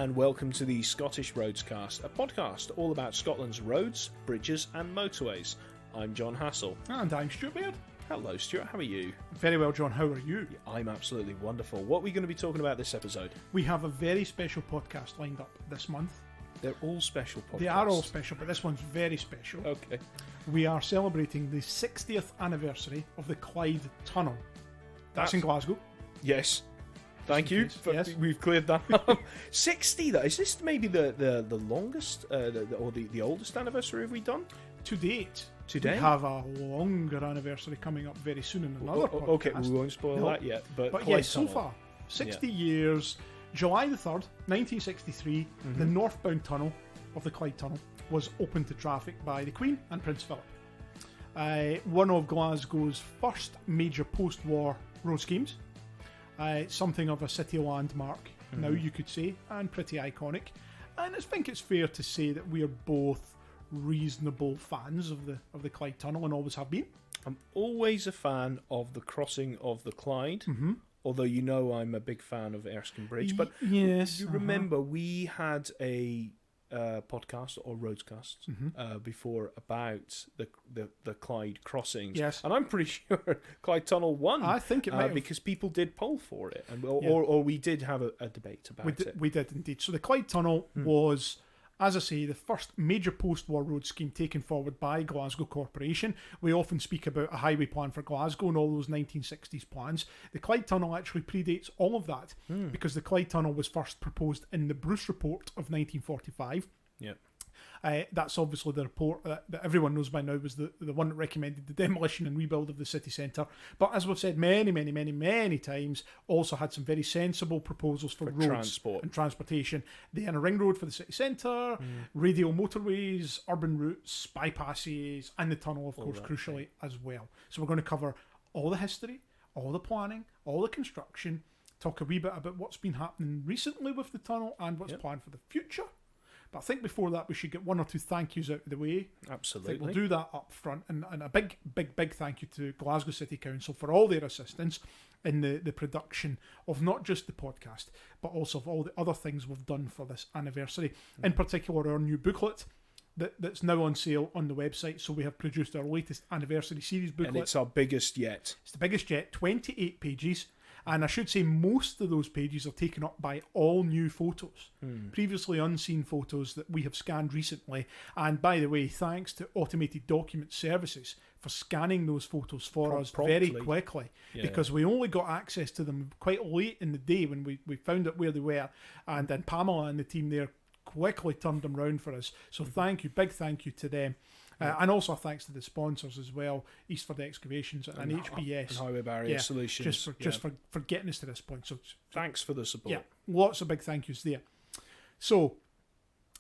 and welcome to the Scottish Roadscast, a podcast all about Scotland's roads, bridges and motorways. I'm John Hassel. And I'm Stuart Beard. Hello Stuart, how are you? Very well, John, how are you? I'm absolutely wonderful. What are we going to be talking about this episode? We have a very special podcast lined up this month. They're all special podcasts. They are all special, but this one's very special. Okay. We are celebrating the 60th anniversary of the Clyde Tunnel. That's in Glasgow. Yes. Thank you. Yes. We've cleared that up. 60, though. Is this maybe the longest or the oldest anniversary have we done? To date. Today? We have a longer anniversary coming up very soon in another podcast. Okay, we won't spoil that yet. But yes, so far, 60 years, July the 3rd, 1963, the northbound tunnel of the Clyde Tunnel was opened to traffic by the Queen and Prince Philip. One of Glasgow's first major post-war road schemes. Something of a city landmark, now you could say, and pretty iconic. And I think it's fair to say that we are both reasonable fans of the Clyde Tunnel and always have been. I'm always a fan of the crossing of the Clyde, although you know I'm a big fan of Erskine Bridge. But yes, you remember we had a podcast or roadscast before about the Clyde crossings. Yes. And I'm pretty sure Clyde Tunnel won. I think it might have. Because people did poll for it, and or we did have a debate about it. We did indeed. So the Clyde Tunnel was, as I say, the first major post-war road scheme taken forward by Glasgow Corporation. We often speak about a highway plan for Glasgow and all those 1960s plans. The Clyde Tunnel actually predates all of that because the Clyde Tunnel was first proposed in the Bruce Report of 1945. Yeah. That's obviously the report that everyone knows by now was the one that recommended the demolition and rebuild of the city centre. But as we've said many times, also had some very sensible proposals for roads transport and transportation. The inner ring road for the city centre, radial motorways, urban routes, bypasses, and the tunnel, of course, crucially as well. So we're going to cover all the history, all the planning, all the construction, talk a wee bit about what's been happening recently with the tunnel and what's planned for the future. But I think before that we should get one or two thank yous out of the way. Absolutely. I think we'll do that up front. And a big thank you to Glasgow City Council for all their assistance in the production of not just the podcast, but also of all the other things we've done for this anniversary. In particular, our new booklet that's now on sale on the website. So we have produced our latest anniversary series booklet. And it's our biggest yet. It's the biggest yet, 28 pages. And I should say most of those pages are taken up by all new photos, previously unseen photos that we have scanned recently. And by the way, thanks to Automated Document Services for scanning those photos for us very quickly, because we only got access to them quite late in the day when we found out where they were. And then Pamela and the team there quickly turned them round for us. So thank you, big thank you to them. And also thanks to the sponsors as well, Eastford Excavations and HBS. And Highway Barrier Solutions. Just for getting us to this point. So thanks for the support. Yeah, lots of big thank yous there. So,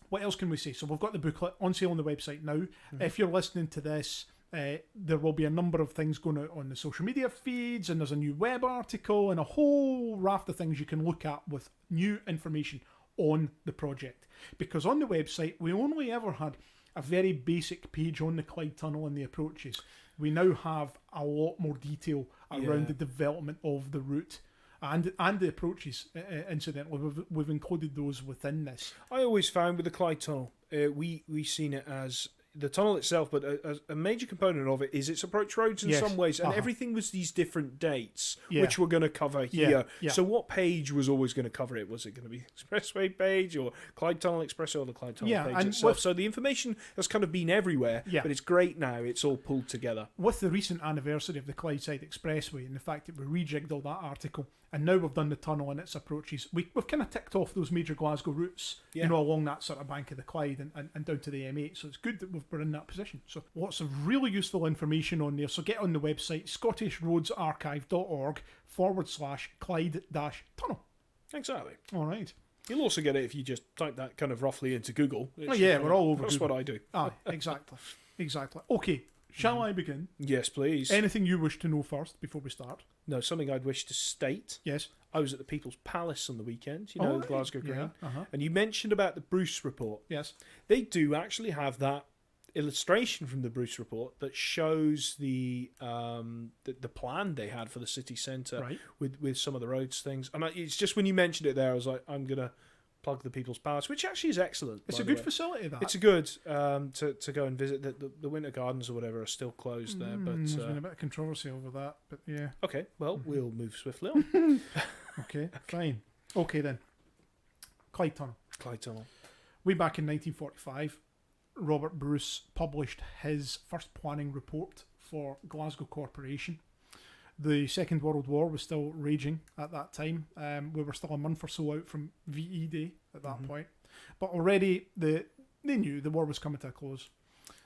what else can we say? So we've got the booklet on sale on the website now. If you're listening to this, there will be a number of things going out on the social media feeds, and there's a new web article and a whole raft of things you can look at with new information on the project. Because on the website, we only ever had a very basic page on the Clyde Tunnel and the approaches. We now have a lot more detail around the development of the route and the approaches. Incidentally, we've included those within this. I always found with the Clyde Tunnel, we seen it as the tunnel itself, but a major component of it is its approach roads in some ways, and everything was these different dates, which we're going to cover here. So what page was always going to cover it? Was it going to be Expressway page or Clyde Tunnel Expressway or the Clyde Tunnel page itself? So the information has kind of been everywhere, but it's great now. It's all pulled together. With the recent anniversary of the Clydeside Expressway and the fact that we rejigged all that article, and now we've done the tunnel and its approaches, we've kind of ticked off those major Glasgow routes, along that sort of bank of the Clyde and down to the M8. So it's good that we're in that position. So lots of really useful information on there. So get on the website, scottisroadsarchive.org/Clyde-tunnel. Exactly. All right. You'll also get it if you just type that kind of roughly into Google. We're all over That's Google. what I do. Exactly. Okay. Shall I begin? Yes, please. Anything you wish to know first before we start? No, something I'd wish to state. Yes. I was at the People's Palace on the weekend, Glasgow Green. Yeah, and you mentioned about the Bruce Report. Yes. They do actually have that illustration from the Bruce Report that shows the plan they had for the city centre with some of the roads things. And it's just when you mentioned it there, I was like, I'm going to plug the people's powers, which actually is excellent. It's a good facility, that. It's a good to go and visit. The Winter Gardens or whatever are still closed there. But there's been a bit of controversy over that, but yeah. Okay, well, we'll move swiftly on. Okay, fine. Okay, then. Clyde Tunnel. Way back in 1945, Robert Bruce published his first planning report for Glasgow Corporation. The Second World War was still raging at that time. We were still a month or so out from VE Day at that point. But already they knew the war was coming to a close.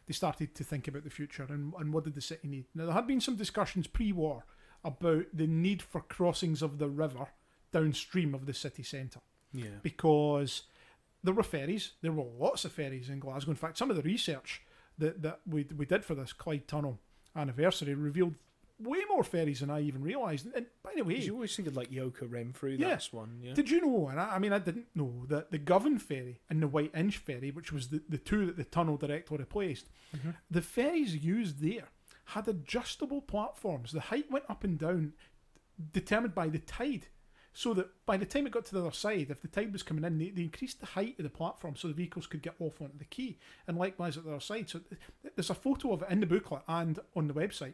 They started to think about the future and what did the city need. Now, there had been some discussions pre-war about the need for crossings of the river downstream of the city centre. Yeah. Because there were ferries. There were lots of ferries in Glasgow. In fact, some of the research that we did for this Clyde Tunnel anniversary revealed way more ferries than I even realised. And by the way, you always think of like Yoker Renfrew, that's one. Yeah. Did you know, and I didn't know, that the Govan ferry and the White Inch ferry, which was the two that the tunnel directly replaced, the ferries used there had adjustable platforms. The height went up and down, determined by the tide. So that by the time it got to the other side, if the tide was coming in, they increased the height of the platform so the vehicles could get off onto the quay. And likewise at the other side. So there's a photo of it in the booklet and on the website.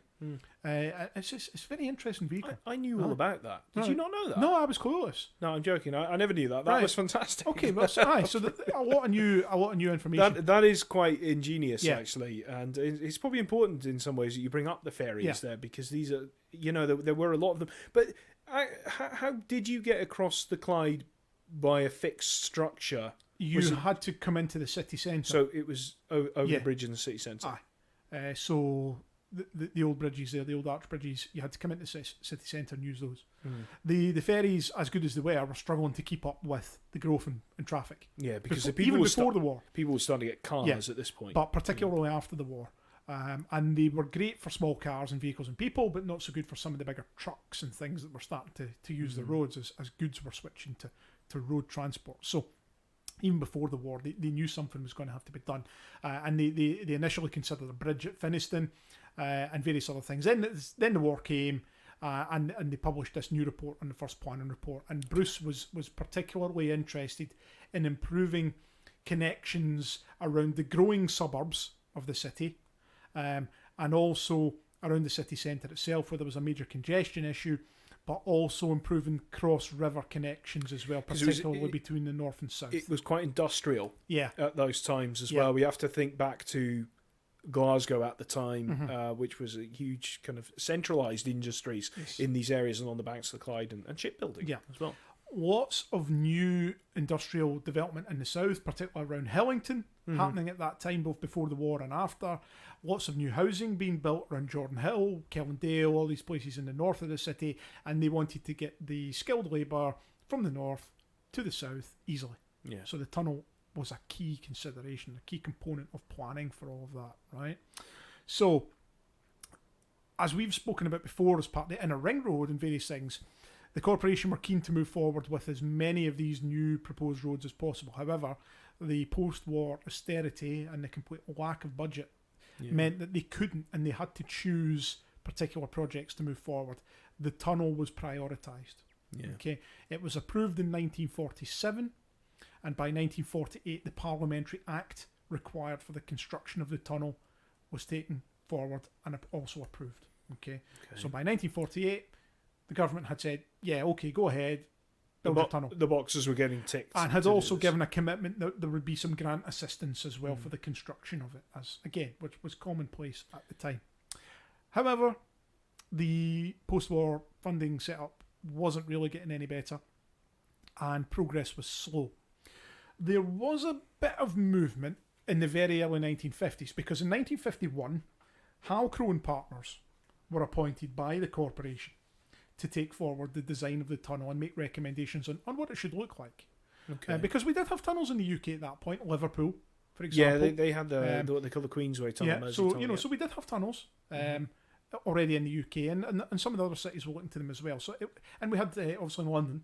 It's a very interesting vehicle. I knew all about that. Did you not know that? No, I was clueless. No, I'm joking. I never knew that. That was fantastic. Okay, well, so a lot of new information. That is quite ingenious, actually, and it's probably important in some ways that you bring up the ferries there, because these are, there were a lot of them. But how did you get across the Clyde by a fixed structure? You had to come into the city centre. So it was over the bridge in the city centre. So the old bridges there, the old arch bridges, you had to come into the city centre and use those. The ferries, as good as they were struggling to keep up with the growth in traffic. Yeah, because even before the war. People were starting to get cars at this point. But particularly after the war. And they were great for small cars and vehicles and people, but not so good for some of the bigger trucks and things that were starting to use the roads as goods were switching to road transport. So even before the war, they knew something was going to have to be done. And they initially considered a bridge at Finnieston and various other things. Then the war came, and they published this new report on the first planning report. And Bruce was particularly interested in improving connections around the growing suburbs of the city, and also around the city centre itself, where there was a major congestion issue, but also improving cross-river connections as well, particularly between the north and south. It was quite industrial at those times as well. We have to think back to Glasgow at the time, which was a huge kind of centralised industries in these areas and on the banks of the Clyde, and shipbuilding as well. Lots of new industrial development in the south, particularly around Hillington, happening at that time, both before the war and after. Lots of new housing being built around Jordan Hill, Kelvindale, all these places in the north of the city, and they wanted to get the skilled labour from the north to the south easily. Yeah. So the tunnel was a key consideration, a key component of planning for all of that, right? So, as we've spoken about before, as part of the inner ring road and various things, the corporation were keen to move forward with as many of these new proposed roads as possible. However, the post-war austerity and the complete lack of budget meant that they couldn't, and they had to choose particular projects to move forward. The tunnel was prioritised. Yeah. Okay, it was approved in 1947, and by 1948, the Parliamentary Act required for the construction of the tunnel was taken forward and also approved. Okay. So by 1948, the government had said, "Yeah, okay, go ahead, build a tunnel." The boxes were getting ticked, and had also given a commitment that there would be some grant assistance as well for the construction of it, as again, which was commonplace at the time. However, the post-war funding setup wasn't really getting any better, and progress was slow. There was a bit of movement in the very early 1950s, because in 1951, Halcrow and Partners were appointed by the corporation to take forward the design of the tunnel and make recommendations on what it should look like. Okay. Because we did have tunnels in the UK at that point, Liverpool, for example. Yeah, they had what they call the Queensway Tunnel. Yeah, so so we did have tunnels already in the UK, and some of the other cities were looking to them as well. So and we had obviously in London,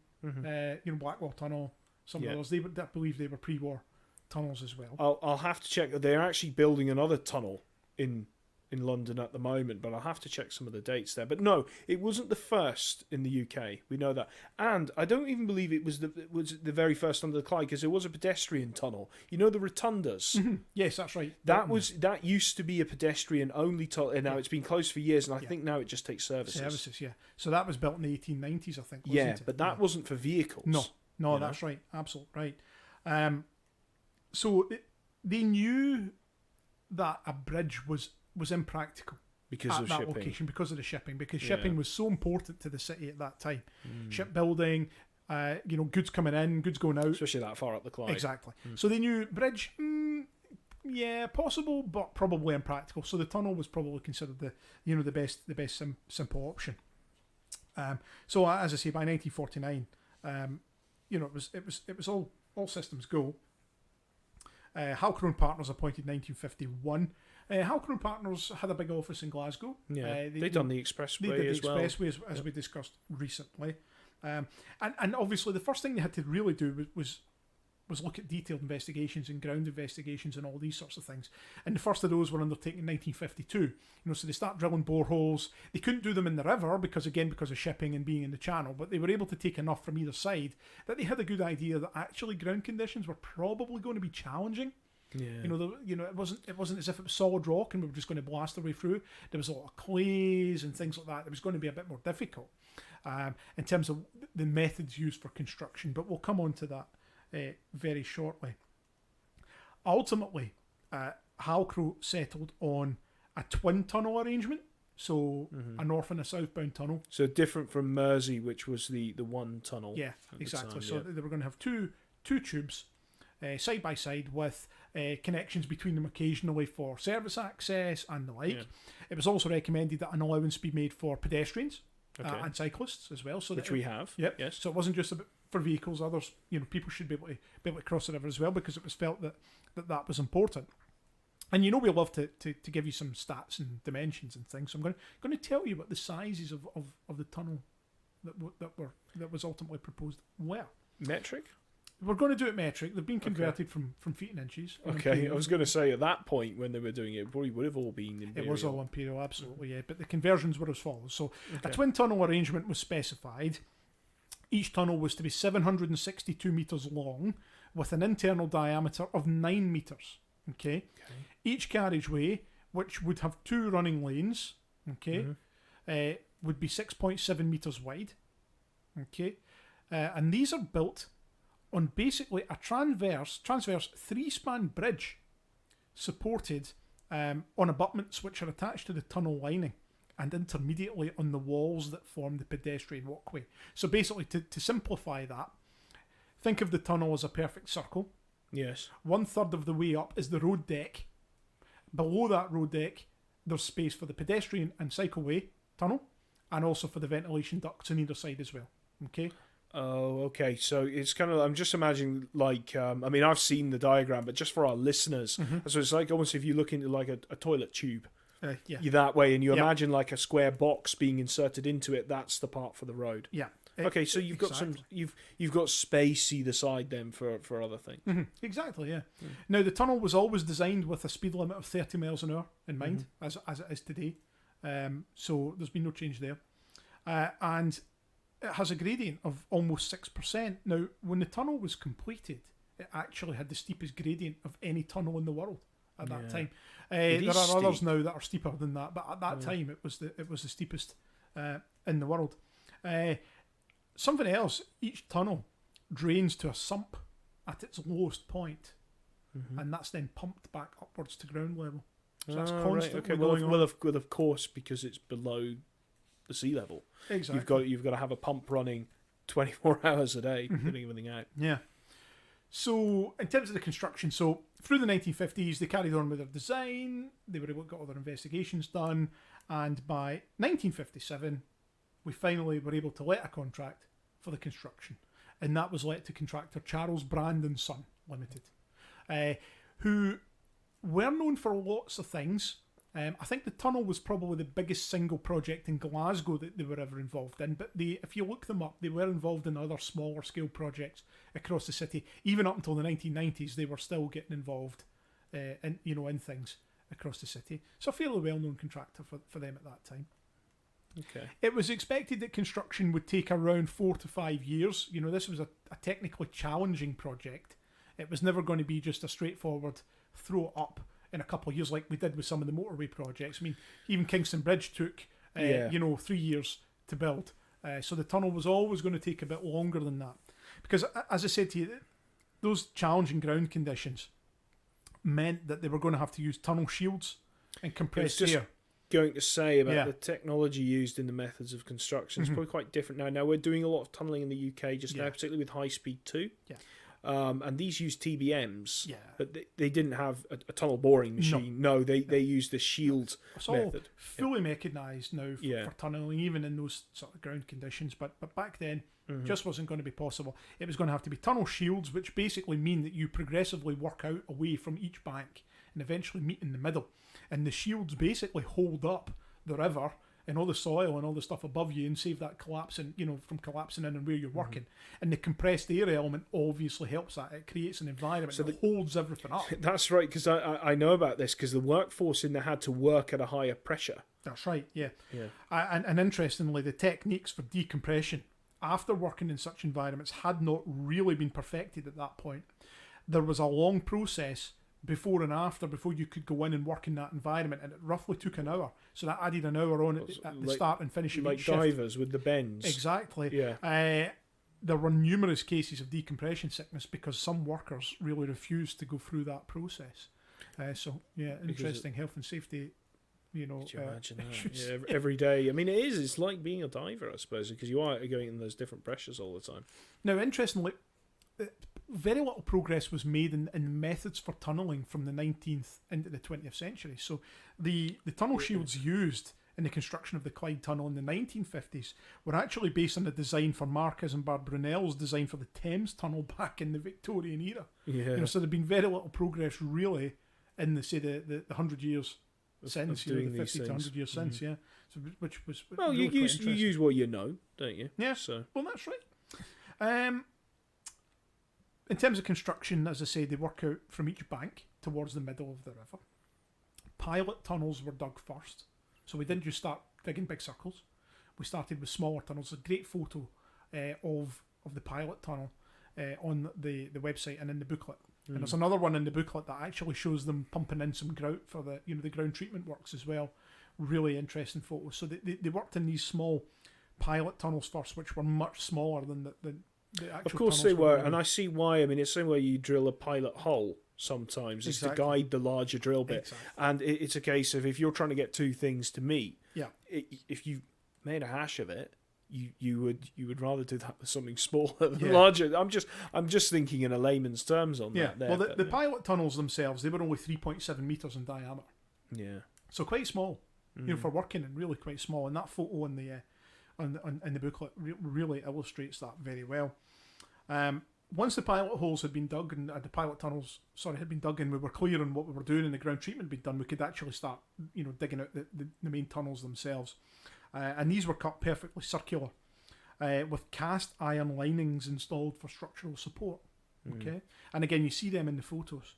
Blackwall Tunnel. Some of those, I believe they were pre-war tunnels as well. I'll have to check. They're actually building another tunnel in in London at the moment, but I'll have to check some of the dates there. But no, it wasn't the first in the UK. We know that, and I don't even believe it was the very first under the Clyde, because there was a pedestrian tunnel. You know, the rotundas. Mm-hmm. Yes, that's right. That used to be a pedestrian only tunnel, and now it's been closed for years, and I think now it just takes services. Yeah. So that was built in the 1890s, I think. Yeah, but that wasn't for vehicles. No, that's right. Absolutely right. So they knew that a bridge was impractical because at of that shipping. location, because of the shipping, because shipping was so important to the city at that time. Shipbuilding, goods coming in, goods going out, especially that far up the Clyde. Exactly. So they knew bridge, possible, but probably impractical. So the tunnel was probably considered the best simple option. So as I say, by 1949, it was all systems go. Halcyon Partners appointed 1951. Halcyon Partners had a big office in Glasgow. Yeah, they'd done the expressway as well. As we discussed recently. And obviously the first thing they had to really do was look at detailed investigations and ground investigations and all these sorts of things. And the first of those were undertaken in 1952. So they start drilling boreholes. They couldn't do them in the river because of shipping and being in the channel, but they were able to take enough from either side that they had a good idea that actually ground conditions were probably going to be challenging. Yeah. It wasn't as if it was solid rock and we were just going to blast our way through. There was a lot of clays and things like that. It was going to be a bit more difficult in terms of the methods used for construction, but we'll come on to that very shortly. Ultimately, Halcrow settled on a twin tunnel arrangement, so a north and a southbound tunnel. So different from Mersey, which was the one tunnel. Yeah, exactly. So they were going to have two tubes side by side with connections between them occasionally for service access and the like. Yeah. It was also recommended that an allowance be made for pedestrians and cyclists as well. So which we have. Yep. Yes. So it wasn't just for vehicles. Others, people should be able to cross the river as well, because it was felt that was important. And we love to give you some stats and dimensions and things. So I'm going to tell you what the sizes of the tunnel that was ultimately proposed were. Metric? We're going to do it metric. They've been converted from feet and inches. Okay, I was going to say at that point when they were doing it, probably would have all been imperial. It was all imperial, absolutely, yeah. But the conversions were as follows. So a twin tunnel arrangement was specified. Each tunnel was to be 762 metres long with an internal diameter of 9 metres. Okay. Each carriageway, which would have 2 running lanes, would be 6.7 metres wide. Okay. And these are built on basically a transverse 3-span bridge supported on abutments which are attached to the tunnel lining and intermediately on the walls that form the pedestrian walkway. So basically, to simplify that, think of the tunnel as a perfect circle. Yes. 1/3 of the way up is the road deck. Below that road deck, there's space for the pedestrian and cycleway tunnel, and also for the ventilation ducts on either side as well. Okay. Oh, okay. So it's kind of, I'm just imagining like, I've seen the diagram, but just for our listeners, so it's like almost if you look into like a toilet tube, you're that way, and you imagine like a square box being inserted into it. That's the part for the road. Yeah. Okay, so you've got you've got space either side then for other things. Exactly, yeah. Now the tunnel was always designed with a speed limit of 30 miles an hour in mind, as it is today. So there's been no change there, and it has a gradient of almost 6%. Now, when the tunnel was completed, it actually had the steepest gradient of any tunnel in the world at that time. There are others now that are steeper than that, but at that time it was the steepest in the world. Something else, each tunnel drains to a sump at its lowest point, and that's then pumped back upwards to ground level. So that's constantly going on. Well, of course, because it's below the sea level. Exactly. You've got to have a pump running 24 hours a day, putting everything out. Yeah. So in terms of the construction, so through the 1950s, they carried on with their design. They were able to get all their investigations done, and by 1957, we finally were able to let a contract for the construction, and that was let to contractor Charles Brand and Son Limited, who were known for lots of things. I think the tunnel was probably the biggest single project in Glasgow that they were ever involved in, but if you look them up, they were involved in other smaller scale projects across the city. Even up until the 1990s, they were still getting involved in things across the city. It's a fairly well-known contractor for them at that time. Okay. It was expected that construction would take around 4 to 5 years. You know, this was a technically challenging project. It was never going to be just a straightforward throw it up in a couple of years like we did with some of the motorway projects. I mean, even Kingston Bridge took, 3 years to build. So the tunnel was always going to take a bit longer than that. Because, as I said to you, those challenging ground conditions meant that they were going to have to use tunnel shields and compressed air. Going to say about the technology used in the methods of construction is probably quite different now. Now we're doing a lot of tunnelling in the UK just now, particularly with High Speed 2. Yeah. And these use TBMs, but they didn't have a tunnel boring machine. No, they used the shield method. It's all fully mechanised now for tunnelling, even in those sort of ground conditions. But back then, just wasn't going to be possible. It was going to have to be tunnel shields, which basically mean that you progressively work out away from each bank and eventually meet in the middle. And the shields basically hold up the river and all the soil and all the stuff above you and save that collapsing, from collapsing in and where you're working. And the compressed air element obviously helps that. It creates an environment that holds everything up. That's right, because I know about this, because the workforce in there had to work at a higher pressure. That's right, yeah. And interestingly, the techniques for decompression after working in such environments had not really been perfected at that point. There was a long process before and after, before you could go in and work in that environment, and it roughly took an hour. So that added an hour on at the start and finish of each shift. Like divers with the bends. Exactly. Yeah. There were numerous cases of decompression sickness because some workers really refused to go through that process. Interesting health and safety. Could you imagine that? Yeah, every day. I mean, it's like being a diver, I suppose, because you are going in those different pressures all the time. Now, interestingly, very little progress was made in methods for tunnelling from the 19th into the 20th century. So the tunnel shields used in the construction of the Clyde Tunnel in the 1950s were actually based on the design for Marquez and Barbrunel's design for the Thames Tunnel back in the Victorian era. Yeah. So there'd been very little progress really in the 100 years since, the 50 to 100 years since, So which was you use what you know, don't you? Yeah. So that's right. In terms of construction, as I say, they work out from each bank towards the middle of the river. Pilot tunnels were dug first. So we didn't just start digging big circles. We started with smaller tunnels. A great photo of the pilot tunnel on the website and in the booklet. And there's another one in the booklet that actually shows them pumping in some grout for the ground treatment works as well. Really interesting photos. So they worked in these small pilot tunnels first, which were much smaller than the of course they were, and I see why. I mean, it's the same way you drill a pilot hole sometimes. It's to guide the larger drill bit. Exactly. And it's a case of if you're trying to get two things to meet, if you made a hash of it, you would rather do that with something smaller than larger. I'm just thinking in a layman's terms on that. Well, the pilot tunnels themselves, they were only 3.7 metres in diameter. Yeah. So quite small, for working, and really quite small. And that photo in the booklet really illustrates that very well. Once the pilot holes had been dug and the pilot tunnels had been dug and we were clear on what we were doing and the ground treatment had been done, we could actually start digging out the main tunnels themselves. And these were cut perfectly circular with cast iron linings installed for structural support. Okay, and again you see them in the photos.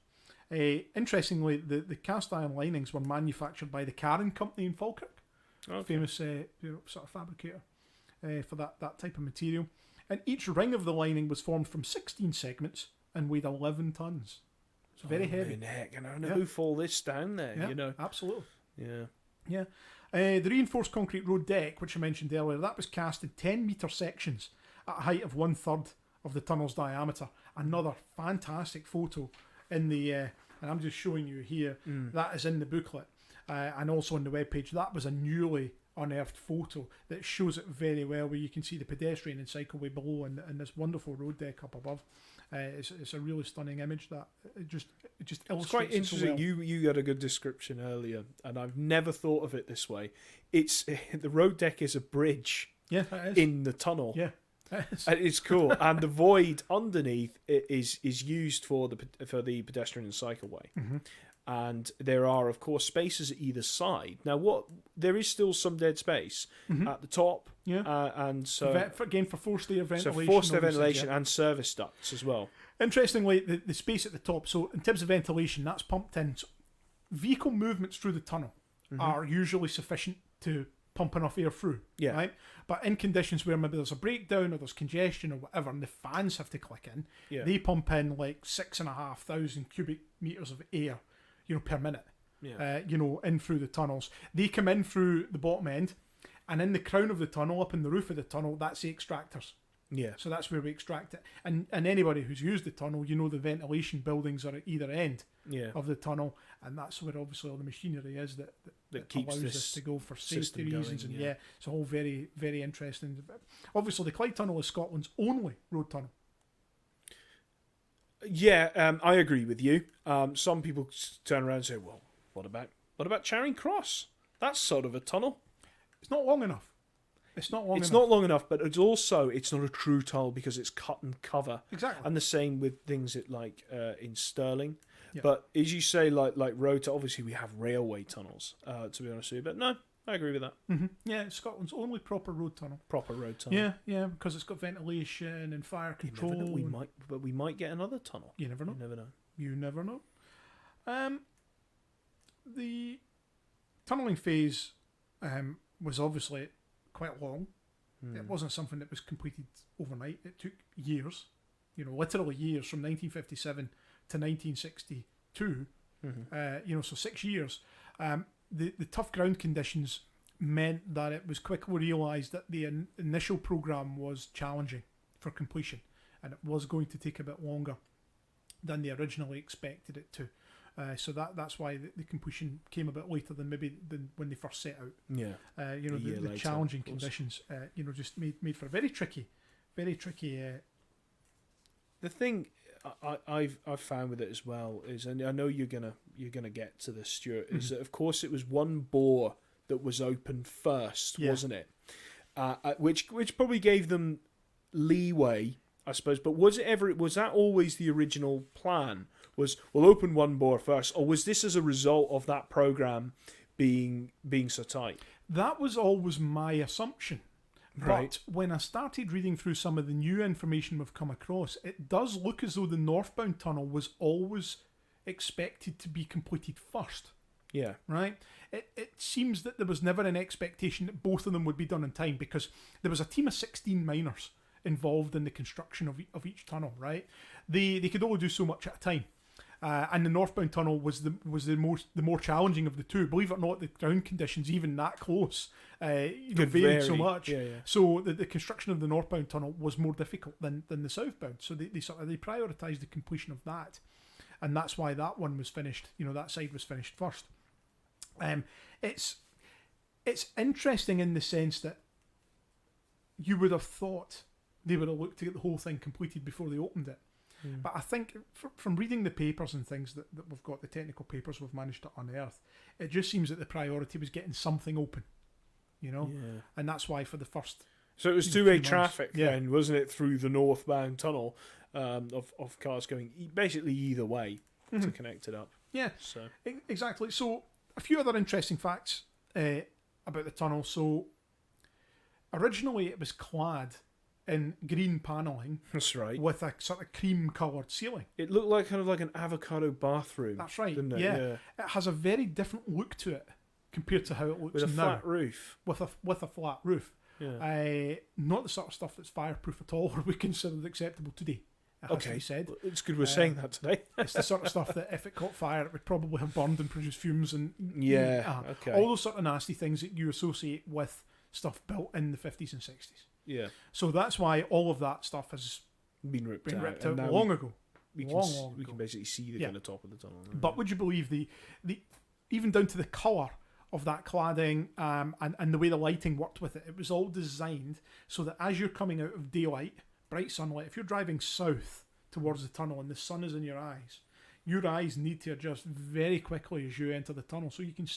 Interestingly, the cast iron linings were manufactured by the Cairn Company in Falkirk. Famous sort of fabricator for that type of material. And each ring of the lining was formed from 16 segments and weighed 11 tons. So very heavy. Heck, and I don't know who fall this down there, Absolutely. Yeah. The reinforced concrete road deck, which I mentioned earlier, that was cast in 10-metre sections at a height of 1/3 of the tunnel's diameter. Another fantastic photo in the, and I'm just showing you here, that is in the booklet. And also on the webpage, that was a newly unearthed photo that shows it very well, where you can see the pedestrian and cycleway below and this wonderful road deck up above. It's a really stunning image that it just illustrates. It's quite interesting. So well. You had a good description earlier, and I've never thought of it this way. It's the road deck is a bridge. Yeah, it is. In the tunnel. Yeah. It is. It's cool, and the void underneath is used for the pedestrian and cycleway. And there are, of course, spaces at either side. Now, there is still some dead space at the top, and so again for forced air ventilation. So forced air ventilation and service ducts as well. Interestingly, the space at the top. So in terms of ventilation, that's pumped in. So vehicle movements through the tunnel are usually sufficient to pump enough air through. Yeah. Right? But in conditions where maybe there's a breakdown or there's congestion or whatever, and the fans have to click in, they pump in like 6,500 cubic meters of air, per minute. Yeah. In through the tunnels. They come in through the bottom end, and in the crown of the tunnel, up in the roof of the tunnel, that's the extractors. Yeah. So that's where we extract it. And anybody who's used the tunnel, the ventilation buildings are at either end of the tunnel, and that's where obviously all the machinery is that keeps allows this this to go for safety reasons. Going, and it's all very, very interesting. Obviously, the Clyde Tunnel is Scotland's only road tunnel. Yeah, I agree with you. Some people turn around and say, well, what about Charing Cross? That's sort of a tunnel. It's not long enough. It's not long enough, but it's not a true tunnel because it's cut and cover. Exactly. And the same with things in Stirling. Yeah. But as you say, like road, obviously we have railway tunnels, to be honest with you. But no, I agree with that. Mm-hmm. Yeah, it's Scotland's only proper road tunnel. Yeah, because it's got ventilation and fire control. We might get another tunnel. You never know. You never know. The tunnelling phase was obviously quite long. It wasn't something that was completed overnight. It took years, literally years, from 1957 to 1962. So 6 years. The tough ground conditions meant that it was quickly realised that the initial programme was challenging for completion, and it was going to take a bit longer than they originally expected it to. So that's why the completion came a bit later than when they first set out. Yeah. The challenging conditions, just made for a very tricky. The thing I've found with it as well is, and I know you're gonna get to this, Stuart, is that of course it was one bore that was opened first, wasn't it? Which probably gave them leeway, I suppose. But was that always the original plan? Was we'll open one bore first, or was this as a result of that program being so tight? That was always my assumption. Right. But when I started reading through some of the new information we've come across, it does look as though the northbound tunnel was always expected to be completed first. Yeah. Right? It seems that there was never an expectation that both of them would be done in time, because there was a team of 16 miners involved in the construction of each tunnel, right? They could only do so much at a time. And the northbound tunnel was the more challenging of the two. Believe it or not, the ground conditions, even that close, varied so much. Yeah. So the construction of the northbound tunnel was more difficult than the southbound. So they prioritised the completion of that, and that's why that one was finished. That side was finished first. It's interesting in the sense that you would have thought they would have looked to get the whole thing completed before they opened it. But I think from reading the papers and things that we've got, the technical papers we've managed to unearth, it just seems that the priority was getting something open, and that's why for the first... So it was two-way traffic then, wasn't it, through the northbound tunnel of cars going basically either way to connect it up. Yeah, so exactly. So a few other interesting facts about the tunnel. So originally it was clad in green panelling. That's right. With a sort of cream-coloured ceiling. It looked like kind of like an avocado bathroom. That's right. Didn't it? Yeah. It has a very different look to it compared to how it looks now. With a flat roof. With a flat roof. Yeah. Not the sort of stuff that's fireproof at all, or we consider it acceptable today. It has to be said. It's good we're saying that today. It's the sort of stuff that if it caught fire, it would probably have burned and produced fumes and all those sort of nasty things that you associate with stuff built in the 50s and 60s. Yeah. So that's why all of that stuff has been ripped out long ago. We can basically see the kind of top of the tunnel. But would you believe the even down to the colour of that cladding and the way the lighting worked with it, it was all designed so that as you're coming out of daylight, bright sunlight, if you're driving south towards the tunnel and the sun is in your eyes need to adjust very quickly as you enter the tunnel, so you can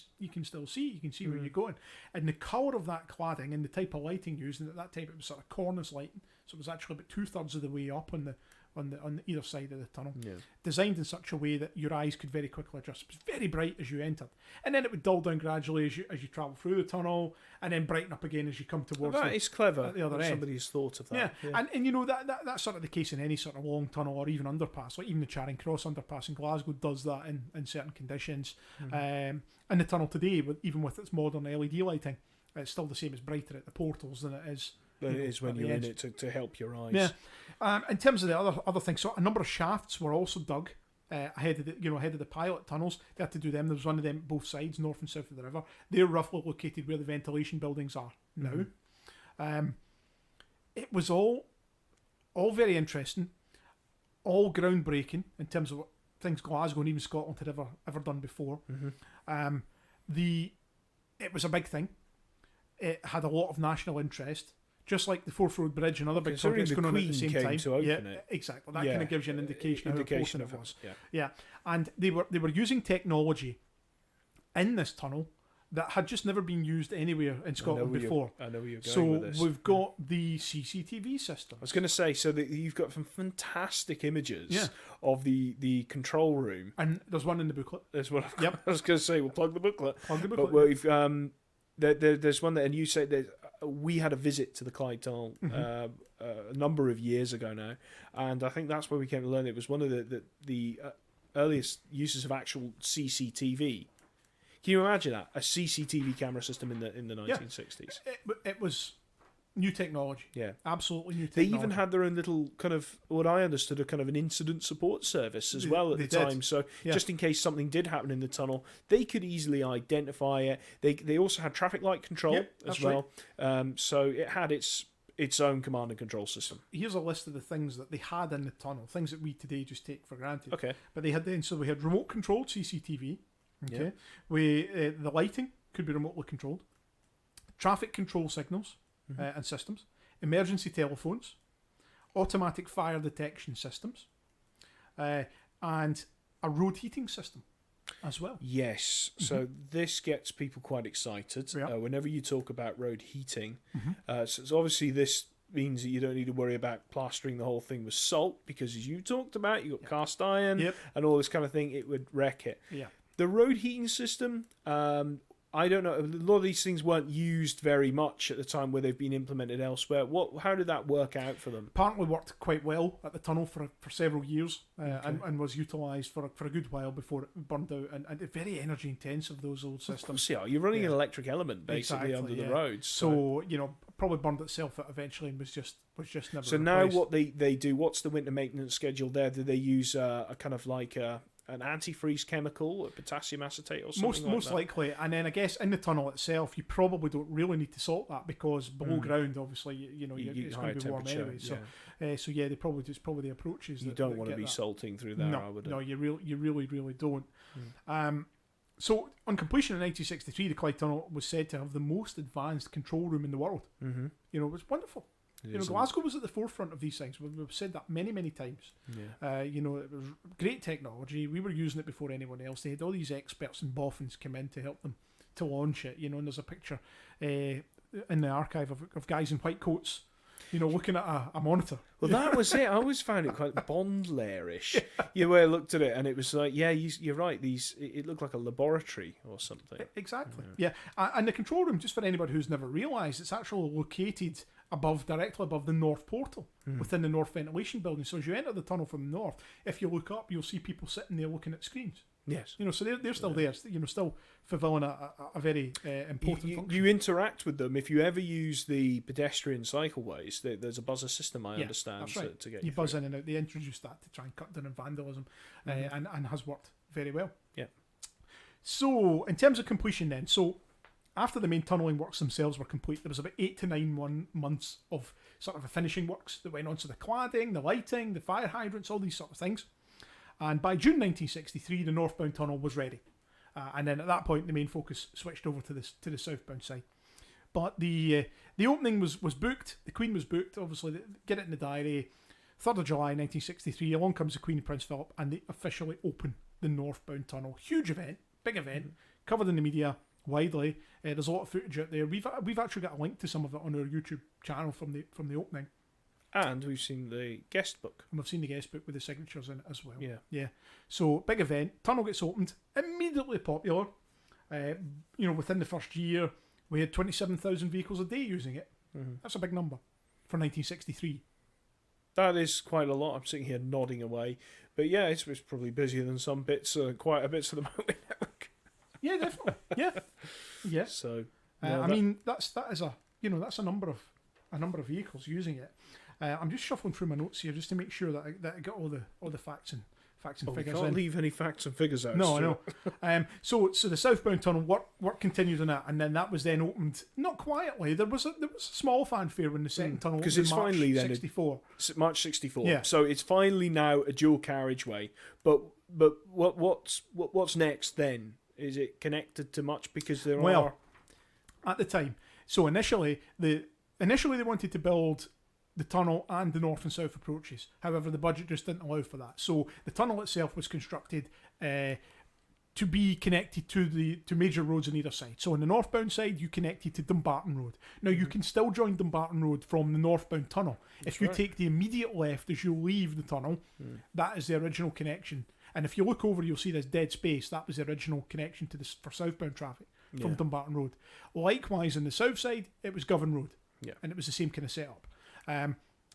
still see. You can see where you're going, and the colour of that cladding and the type of lighting used. And at that time, it was sort of cornice lighting, so it was actually about 2/3 of the way up on on either side of the tunnel, Yeah. designed in such a way that your eyes could very quickly adjust. It was very bright as you entered, and then it would dull down gradually as you travel through the tunnel, and then brighten up again as you come towards That is clever. the other end. Somebody's thought of that. Yeah. And you know that's sort of the case in any sort of long tunnel or even underpass. Like even the Charing Cross underpass in Glasgow does that in certain conditions. And the tunnel today, even with its modern LED lighting, it's still the same as brighter at the portals than it is. But it is when you're in it to help your eyes. Yeah. In terms of the other things, so a number of shafts were also dug ahead of the pilot tunnels. They had to do them. There was one of them both sides, north and south of the river. They're roughly located where the ventilation buildings are now. It was all very interesting, all groundbreaking in terms of what things Glasgow and even Scotland had ever done before. It was a big thing. It had a lot of national interest. Just like the Forth Road Bridge and other big projects going on at the same time. To open it. Exactly. That kind of gives you an indication of how important it was. Yeah. And they were using technology in this tunnel that had just never been used anywhere in Scotland before. I know where you're going with this. So we've got the CCTV system. I was going to say, so that you've got some fantastic images of the control room. And there's one in the booklet. There's one. Yep. I was going to say, we'll plug the booklet. But we've there's one that, and you say that we had a visit to the Clyde Tunnel a number of years ago now, and I think that's where we came to learn it was one of the earliest uses of actual CCTV. Can you imagine that, a CCTV camera system in the 1960s? It was new technology. Yeah, absolutely new technology. They even had their own little kind of, what I understood, a kind of an incident support service as well at the time. So just in case something did happen in the tunnel, they could easily identify it. They also had traffic light control as well. Right. So it had its own command and control system. Here's a list of the things that they had in the tunnel, things that we today just take for granted. Okay. But they had then, so we had remote controlled CCTV. Okay. The lighting could be remotely controlled. Traffic control signals. And systems, emergency telephones, automatic fire detection systems, and a road heating system as well. Yes, so this gets people quite excited whenever you talk about road heating. So obviously this means that you don't need to worry about plastering the whole thing with salt, because as you talked about, you've got cast iron and all this kind of thing, it would wreck it. The road heating system, I don't know. A lot of these things weren't used very much at the time where they've been implemented elsewhere. How did that work out for them? Apparently worked quite well at the tunnel for several years and was utilised for a good while before it burned out. And very energy intensive, those old systems. You're running an electric element basically under the roads. So probably burned itself out eventually and was just never. So replaced. Now what they do? What's the winter maintenance schedule there? Do they use a kind of like an antifreeze chemical, a potassium acetate or something most that? likely. And then I guess in the tunnel itself, you probably don't really need to salt that, because below ground, obviously, it's going to be warm anyway. So they probably just the approaches. You don't want to be salting through there. No, you really don't. So on completion in 1963, the Clyde Tunnel was said to have the most advanced control room in the world. It was wonderful. Glasgow was at the forefront of these things. We've said that many times. It was great technology. We were using it before anyone else. They had all these experts and boffins come in to help them to launch it. And there's a picture in the archive of guys in white coats, looking at a monitor. Well, that was it. I always found it quite Bond-lairish. Where I looked at it and it was like, you're right. It looked like a laboratory or something. Exactly. And the control room, just for anybody who's never realised, it's actually located directly above the north portal within the north ventilation building. So as you enter the tunnel from the north, if you look up, you'll see people sitting there looking at screens. Yes. So they're still there, still fulfilling a very important function. You interact with them. If you ever use the pedestrian cycleways, there's a buzzer system, I understand, that's right. to get you buzz in and out. They introduced that to try and cut down on vandalism and has worked very well. Yeah. So in terms of completion then, after the main tunnelling works themselves were complete, there was about 8 to 9 months of sort of a finishing works that went on to the cladding, the lighting, the fire hydrants, all these sort of things. And by June 1963, the northbound tunnel was ready. And then at that point, the main focus switched over to the southbound side. But the opening was booked. The Queen was booked, obviously. Get it in the diary. 3rd of July 1963, along comes the Queen and Prince Philip, and they officially open the northbound tunnel. Huge event, big event, covered in the media widely. There's a lot of footage out there. We've actually got a link to some of it on our YouTube channel from the opening. And we've seen the guest book. And we've seen the guest book with the signatures in it as well. Yeah. Yeah. So, big event. Tunnel gets opened. Immediately popular. Within the first year, we had 27,000 vehicles a day using it. Mm-hmm. That's a big number for 1963. That is quite a lot. I'm sitting here nodding away. But yeah, it's probably busier than some bits, quite a bit of the motorway network. Yeah, definitely. Yeah. Yeah. So, that's a number of vehicles using it. I'm just shuffling through my notes here just to make sure that I get all the facts and figures we can't in. leave any facts and figures out. No, I know. So the southbound tunnel work continued on that, and then that was then opened not quietly. There was a small fanfare when the second tunnel opened in March finally '64. March '64. Yeah. So it's finally now a dual carriageway. But what's next then? Is it connected to much? Because there are at the time. So initially they wanted to build the tunnel and the north and south approaches. However, the budget just didn't allow for that. So the tunnel itself was constructed to be connected to major roads on either side. So on the northbound side, you connected to Dumbarton Road. Now, you can still join Dumbarton Road from the northbound tunnel. If you take the immediate left as you leave the tunnel, that is the original connection. And if you look over, you'll see this dead space. That was the original connection for southbound traffic from Dumbarton Road. Likewise, on the south side, it was Govan Road. Yeah. And it was the same kind of setup.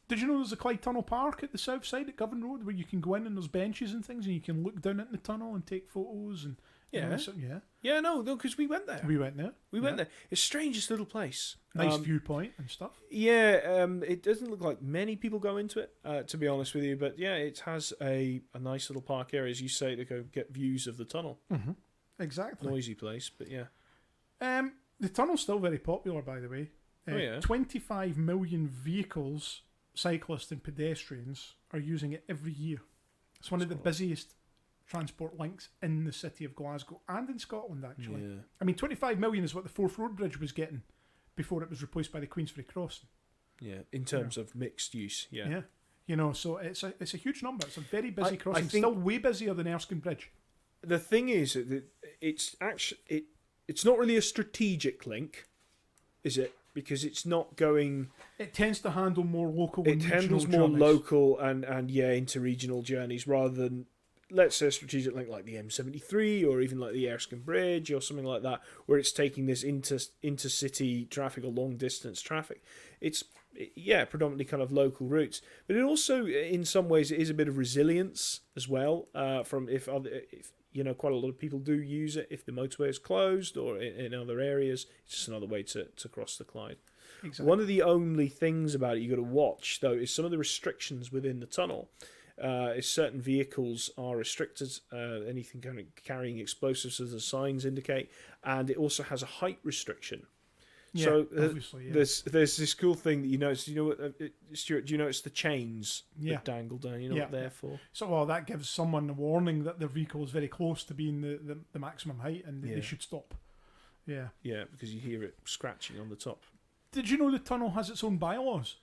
Did you know there's a Clyde Tunnel Park at the south side at Govan Road where you can go in and there's benches and things and you can look down into the tunnel and take photos and because we went there. We went there. We went there. It's the strangest little place. Nice viewpoint and stuff. Yeah, it doesn't look like many people go into it, to be honest with you. But yeah, it has a nice little park area, as you say, to go get views of the tunnel. Mm-hmm. Exactly. Noisy place, but yeah. The tunnel's still very popular, by the way. 25 million vehicles, cyclists and pedestrians are using it every year. It's one of the busiest transport links in the city of Glasgow and in Scotland, actually. Yeah. I mean, 25 million is what the Forth Road Bridge was getting before it was replaced by the Queensferry Crossing. Yeah, in terms of mixed use, yeah. Yeah. So it's a huge number. It's a very busy crossing. It's still way busier than Erskine Bridge. The thing is that it's actually it's not really a strategic link, is it? Because it's not going. It tends to handle more local. It handles more local and interregional journeys rather than, let's say, a strategic link like the M73 or even like the Erskine Bridge or something like that, where it's taking this intercity traffic or long distance traffic. It's predominantly kind of local routes, but it also, in some ways, it is a bit of resilience as well. From if quite a lot of people do use it if the motorway is closed or in other areas. It's just another way to cross the Clyde. Exactly. One of the only things about it you've got to watch, though, is some of the restrictions within the tunnel. Is certain vehicles are restricted, anything kind of carrying explosives, as the signs indicate, and it also has a height restriction. Yeah, so obviously, there's this cool thing that you notice. You know what, Stuart? Do you notice the chains that dangle down? You know what they're for? So, that gives someone a warning that their vehicle is very close to being the maximum height, and they should stop. Yeah. Yeah, because you hear it scratching on the top. Did you know the tunnel has its own bylaws?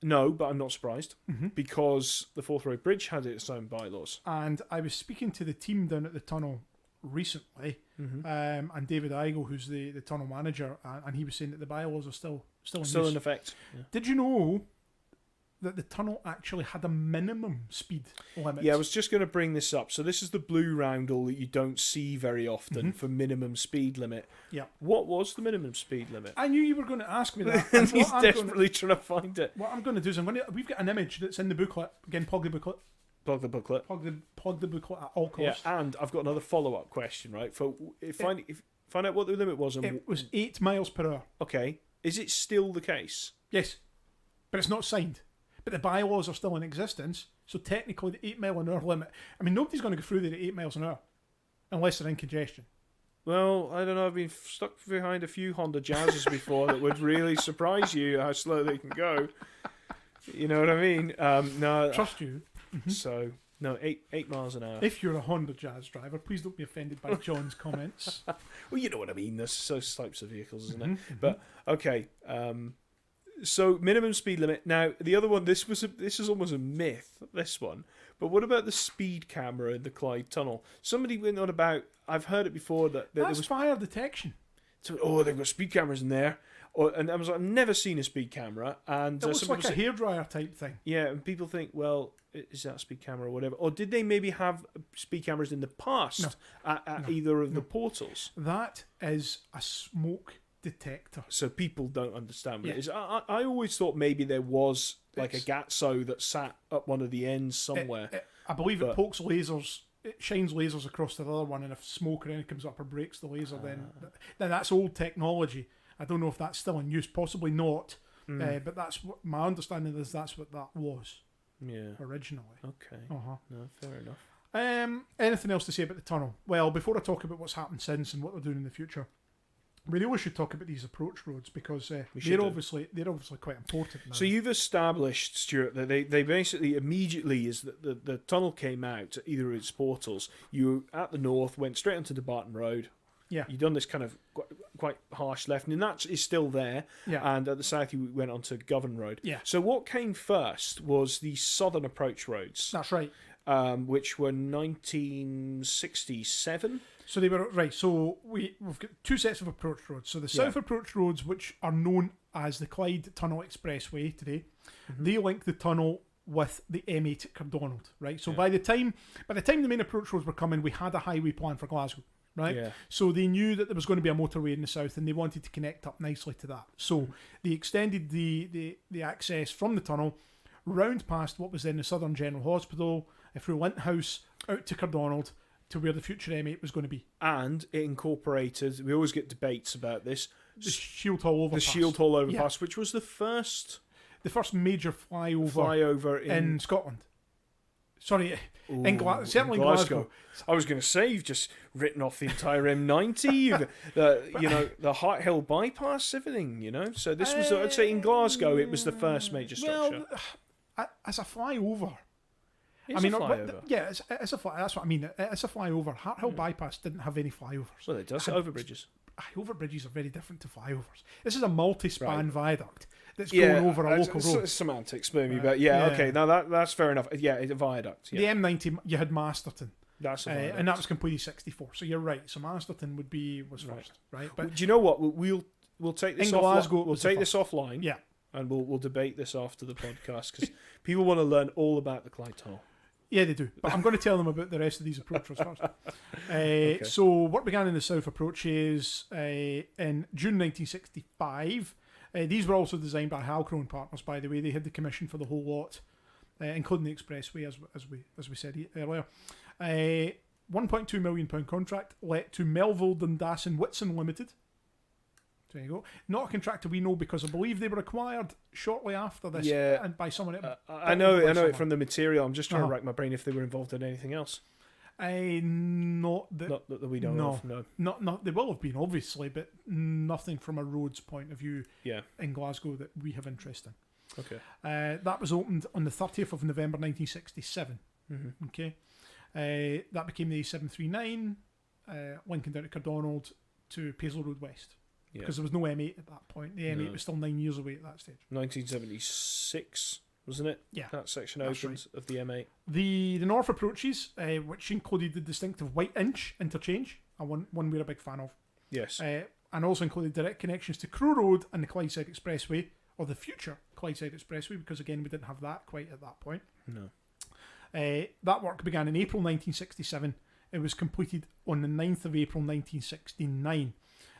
No, but I'm not surprised because the Forth Road Bridge had its own bylaws. And I was speaking to the team down at the tunnel recently, and David Igle, who's the tunnel manager, and he was saying that the bylaws are still in effect. Yeah. Did you know that the tunnel actually had a minimum speed limit? Yeah, I was just going to bring this up. So this is the blue roundel that you don't see very often for minimum speed limit. Yeah. What was the minimum speed limit? I knew you were going to ask me that. And he's desperately trying to find it. What I'm going to do is we've got an image that's in the booklet. Again, plug the booklet. Plug the booklet. Plug the booklet at all costs. Yeah, and I've got another follow-up question, right? Find out what the limit was. It was 8 miles per hour. Okay. Is it still the case? Yes. But it's not signed. But the bylaws are still in existence, so technically the 8 mile an hour limit. I mean, nobody's going to go through there at 8 miles an hour unless they're in congestion. Well, I don't know. I've been stuck behind a few Honda Jazzes before that would really surprise you how slow they can go. You know what I mean? No, trust you. So no, 8 miles an hour. If you're a Honda Jazz driver, please don't be offended by John's comments. Well, you know what I mean. There's those types of vehicles, isn't it? But okay. So minimum speed limit. Now the other one, this is almost a myth. This one, but what about the speed camera in the Clyde Tunnel? Somebody went on about. I've heard it before that there was fire detection. So they've got speed cameras in there. And I was like, I've never seen a speed camera. And it looks like a hairdryer type thing. Yeah, and people think, well, is that a speed camera or whatever? Or did they maybe have speed cameras in the past at either of the portals? That is a smoke detector. So people don't understand what it is. I always thought maybe there was like a Gatso that sat up one of the ends somewhere. I believe it pokes lasers. It shines lasers across to the other one, and if smoke or anything comes up or breaks the laser, then that's old technology. I don't know if that's still in use. Possibly not. But that's what my understanding is. That's what that was. Yeah. Originally. Okay. Uh-huh. No, fair enough. Anything else to say about the tunnel? Well, before I talk about what's happened since and what they're doing in the future, we really should talk about these approach roads because they're obviously quite important now. So you've established, Stuart, that they basically immediately, as the tunnel came out, either its portals, you at the north went straight onto the Barton Road. Yeah. You've done this kind of quite harsh left, and that is still there. Yeah. And at the south, you went onto Govan Road. Yeah. So what came first was the southern approach roads. That's right. Which were 1967. So they were right. So we've got two sets of approach roads. So the south approach roads, which are known as the Clyde Tunnel Expressway today, they link the tunnel with the M8 at Cardonald. Right. So by the time the main approach roads were coming, we had a highway plan for Glasgow. Right. Yeah. So they knew that there was going to be a motorway in the south, and they wanted to connect up nicely to that. So they extended the access from the tunnel round past what was then the Southern General Hospital, through Linthouse, out to Cardonald, to where the future M8 was going to be. And it incorporated, we always get debates about this, The Shield Hall Overpass. The Shield Hall Overpass, which was the first major flyover in Scotland. Sorry, certainly in Glasgow. I was going to say, you've just written off the entire M90, the Hart Hill bypass, everything, So this was, I'd say in Glasgow, it was the first major structure. Well, as a flyover... It's a flyover. It's a flyover. That's what I mean. It's a flyover. Hart Hill Bypass didn't have any flyovers. Well, it does. Overbridges. Overbridges are very different to flyovers. This is a multi-span viaduct that's going over a local road. Semantics, maybe, but okay. Now that's fair enough. Yeah, it's a viaduct. Yeah. The M90, you had Masterton. That's a viaduct. And that was completed 64. So you're right. So Masterton was first, right? But do you know what? We'll take this offline. We'll take this offline. Yeah. And we'll debate this after the podcast because people want to learn all about the Clyde Tunnel. Yeah, they do. But I'm going to tell them about the rest of these approach roads first. So work began in the south approaches in June 1965. These were also designed by Halcro Partners, by the way. They had the commission for the whole lot, including the expressway, as we said earlier. £1.2 million contract let to Melville, Dundas and Whitson Limited. There you go. Not a contractor we know because I believe they were acquired shortly after this and by someone. I know it from the material. I'm just trying to rack my brain if they were involved in anything else. Not that we don't know. No. Not they will have been obviously, but nothing from a roads point of view. In Glasgow that we have interest in. Okay. That was opened on the 30th of November 1967. Mm-hmm. Okay. That became the A739, linking down to Cardonald to Paisley Road West. Because there was no M8 at that point. The M8 was still 9 years away at that stage. 1976, wasn't it? Yeah. That section opened of the M8. The north approaches, which included the distinctive White Inch interchange, one we're a big fan of. Yes. And also included direct connections to Crow Road and the Clydeside Expressway, or the future Clydeside Expressway, because again, we didn't have that quite at that point. No. That work began in April 1967. It was completed on the 9th of April 1969.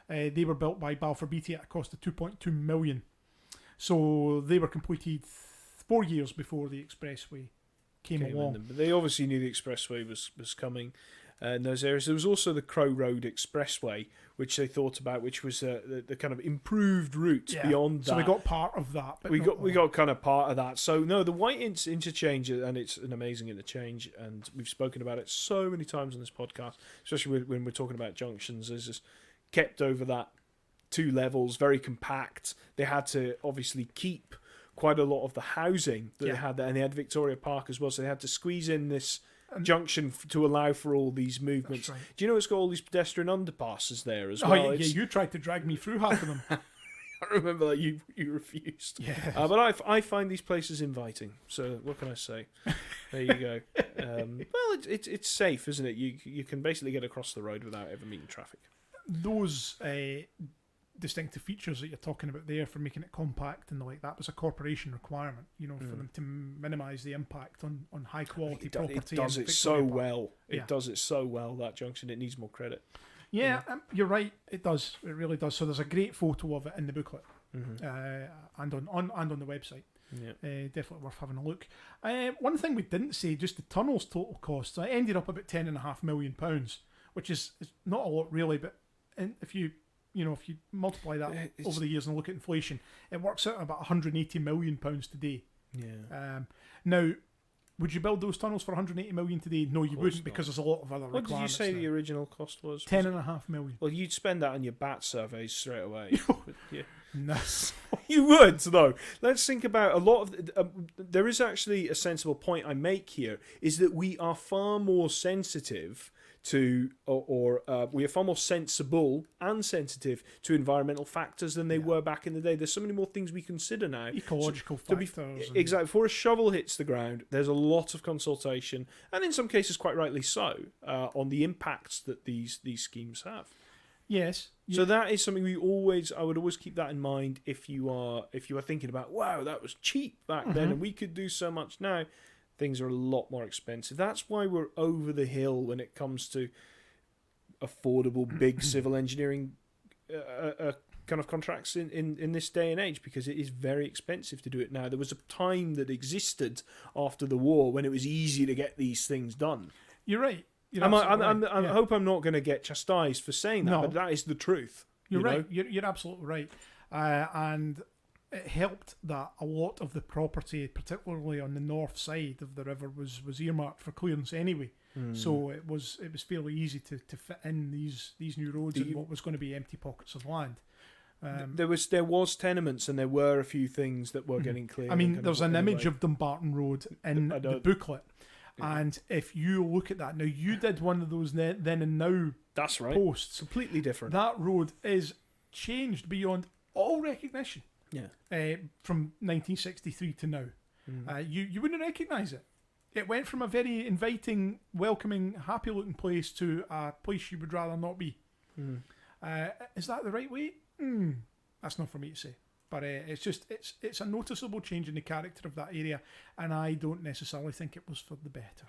They were built by Balfour Beatty at a cost of $2.2 million. So they were completed 4 years before the expressway came along. But they obviously knew the expressway was coming in those areas. There was also the Crow Road Expressway, which they thought about, which was the kind of improved route beyond that. So we got part of that. But we got kind of part of that. So no, the White interchange, and it's an amazing interchange, and we've spoken about it so many times on this podcast, especially when we're talking about junctions. There's just kept over that 2 levels, very compact. They had to obviously keep quite a lot of the housing that they had there, and they had Victoria Park as well, so they had to squeeze in this junction to allow for all these movements. Right. Do you know it's got all these pedestrian underpasses there as well? Yeah, you tried to drag me through half of them. I remember that you refused. Yeah. But I find these places inviting, so what can I say? There you go. Well, it's safe, isn't it? You can basically get across the road without ever meeting traffic. Those distinctive features that you're talking about there for making it compact and like that was a corporation requirement, for them to minimise the impact on high quality property. It does it so well. It does it so well, that junction. It needs more credit. Yeah, you're right. It does. It really does. So there's a great photo of it in the booklet, and on the website. Yeah. Definitely worth having a look. One thing we didn't say, just the tunnel's total cost. So it ended up about £10.5 million, which is not a lot really, but if you multiply that over the years and look at inflation, it works out about £180 million today. Yeah. Now, would you build those tunnels for £180 million today? No, you wouldn't, because there's a lot of other requirements. What did you say the original cost was? £10.5 million. Well, you'd spend that on your bat surveys straight away. Yeah. No. You would, though. Let's think about a lot of... there is actually a sensible point I make here, is that we are far more sensitive to, we are far more sensible and sensitive to environmental factors than they were back in the day. There's so many more things we consider now. Ecological factors. Exactly. Before a shovel hits the ground, there's a lot of consultation, and in some cases quite rightly so, on the impacts that these schemes have. Yes. So that is something I would always keep that in mind if you are thinking about, wow, that was cheap back then and we could do so much now. Things are a lot more expensive. That's why we're over the hill when it comes to affordable big civil engineering kind of contracts in this day and age, because it is very expensive to do it now. There was a time that existed after the war when it was easy to get these things done. You're right. I hope I'm not going to get chastised for saying that, but that is the truth. You're right. You're absolutely right. And it helped that a lot of the property, particularly on the north side of the river, was earmarked for clearance anyway. So it was fairly easy to fit in these new roads in what was going to be empty pockets of land. There was tenements, and there were a few things that were getting cleared. I mean, there's an image of Dumbarton Road in the booklet. Yeah. And if you look at that now, you did one of those then and now. That's right. Posts. Completely different. That road is changed beyond all recognition. Yeah. From 1963 to now, you wouldn't recognise it. It went from a very inviting, welcoming, happy-looking place to a place you would rather not be. Is that the right way? That's not for me to say. But it's a noticeable change in the character of that area, and I don't necessarily think it was for the better.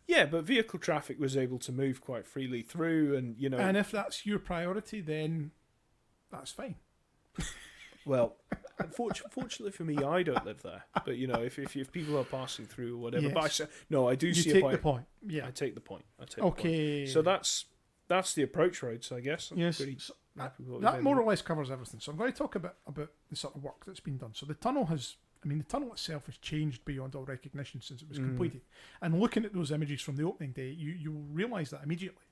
Yeah, but vehicle traffic was able to move quite freely through, and And if that's your priority, then that's fine. Well, fortunately for me, I don't live there. But if people are passing through or whatever, yes. But I do see a point. You take the point. Yeah, I take the point. Okay. So that's the approach roads, I guess. Yes. That more or less covers everything. So I'm going to talk about the sort of work that's been done. So the tunnel itself has changed beyond all recognition since it was completed. And looking at those images from the opening day, you will realise that immediately.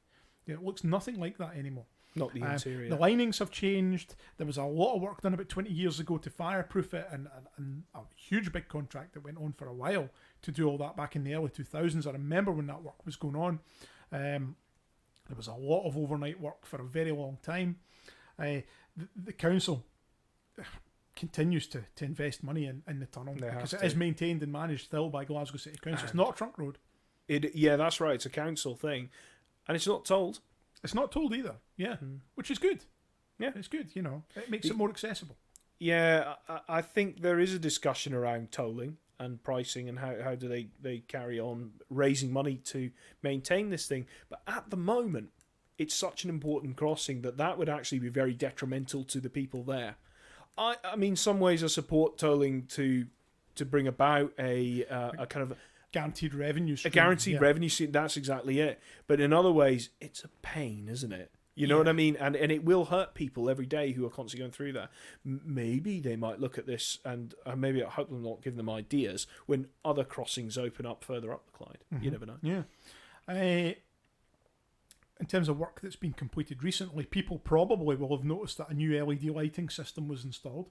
It looks nothing like that anymore. Not the interior. The linings have changed. There was a lot of work done about 20 years ago to fireproof it, and a huge big contract that went on for a while to do all that back in the early 2000s. I remember when that work was going on. There was a lot of overnight work for a very long time. The council continues to invest money in the tunnel because it is maintained and managed still by Glasgow City Council. It's not a trunk road. Yeah, that's right. It's a council thing. And it's not tolled. It's not tolled either. Yeah, which is good. Yeah, it's good. It makes it more accessible. Yeah, I think there is a discussion around tolling and pricing and how do they carry on raising money to maintain this thing. But at the moment, it's such an important crossing that would actually be very detrimental to the people there. I mean, some ways I support tolling to bring about a kind of guaranteed revenue stream. A guaranteed revenue stream, that's exactly it. But in other ways, it's a pain, isn't it? You know what I mean? And it will hurt people every day who are constantly going through that. Maybe they might look at this and maybe I hope I'm not giving them ideas when other crossings open up further up the Clyde. You never know. Yeah. In terms of work that's been completed recently, people probably will have noticed that a new LED lighting system was installed.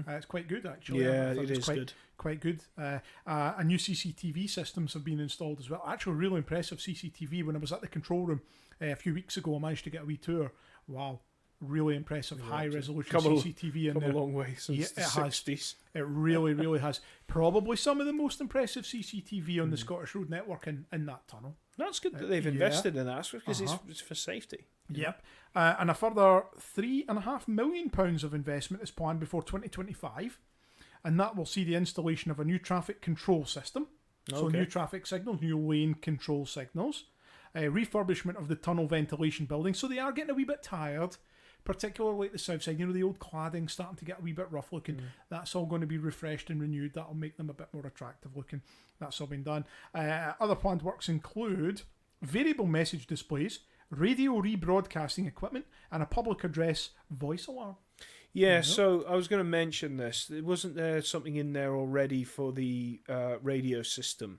It's quite good, actually. Yeah, it is good. Quite good. A new CCTV systems have been installed as well. Actually, really impressive CCTV. When I was at the control room a few weeks ago, I managed to get a wee tour. Wow, really impressive high-resolution CCTV in there. Come a long way since the 60s. It really, really has. Probably some of the most impressive CCTV on the Scottish Road network in that tunnel. That's good that they've invested in that because it's for safety. Yep. And a further £3.5 million of investment is planned before 2025, and that will see the installation of a new traffic control system. So new traffic signals, new lane control signals, refurbishment of the tunnel ventilation building. So they are getting a wee bit tired, particularly at the south side. You know, the old cladding starting to get a wee bit rough looking. That's all going to be refreshed and renewed. That'll make them a bit more attractive looking. That's all been done. Other planned works include variable message displays, radio rebroadcasting equipment, and a public address voice alarm. Yeah, so I was going to mention this. Wasn't there something in there already for the radio system?